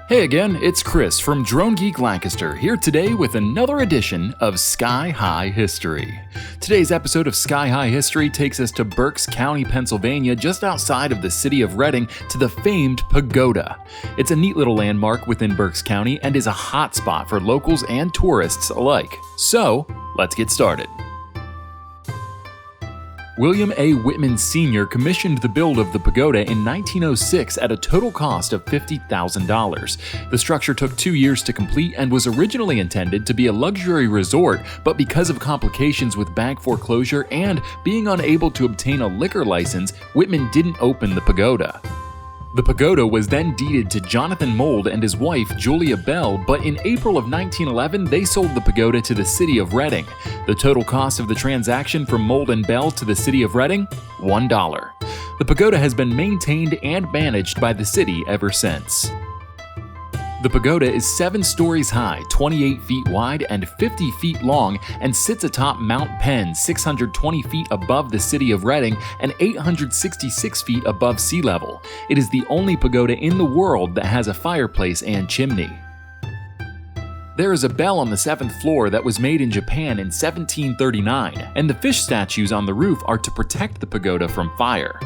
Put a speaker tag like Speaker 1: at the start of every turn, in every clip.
Speaker 1: Hey again, it's Chris from Drone Geek Lancaster, here today with another edition of Sky High History. Today's episode of Sky High History takes us to Berks County, Pennsylvania, just outside of the city of Reading, to the famed Pagoda. It's a neat little landmark within Berks County and is a hotspot for locals and tourists alike. So, let's get started. William A. Whitman Sr. commissioned the build of the pagoda in 1906 at a total cost of $50,000. The structure took 2 years to complete and was originally intended to be a luxury resort, but because of complications with bank foreclosure and being unable to obtain a liquor license, Whitman didn't open the pagoda. The pagoda was then deeded to Jonathan Mould and his wife Julia Bell, but in April of 1911 they sold the pagoda to the city of Reading. The total cost of the transaction from Mould and Bell to the city of Reading? $1. The pagoda has been maintained and managed by the city ever since. The pagoda is 7 stories high, 28 feet wide, and 50 feet long, and sits atop Mount Penn, 620 feet above the city of Reading and 866 feet above sea level. It is the only pagoda in the world that has a fireplace and chimney. There is a bell on the 7th floor that was made in Japan in 1739, and the fish statues on the roof are to protect the pagoda from fire.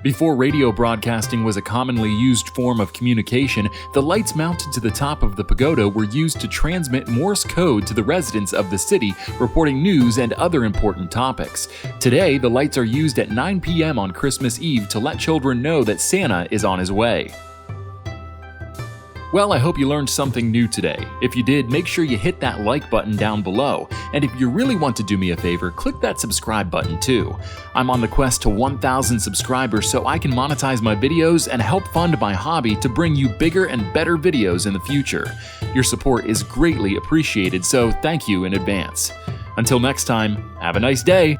Speaker 1: Before radio broadcasting was a commonly used form of communication, the lights mounted to the top of the pagoda were used to transmit Morse code to the residents of the city, reporting news and other important topics. Today, the lights are used at 9 p.m. on Christmas Eve to let children know that Santa is on his way. Well, I hope you learned something new today. If you did, make sure you hit that like button down below. And if you really want to do me a favor, click that subscribe button too. I'm on the quest to 1,000 subscribers so I can monetize my videos and help fund my hobby to bring you bigger and better videos in the future. Your support is greatly appreciated, so thank you in advance. Until next time, have a nice day.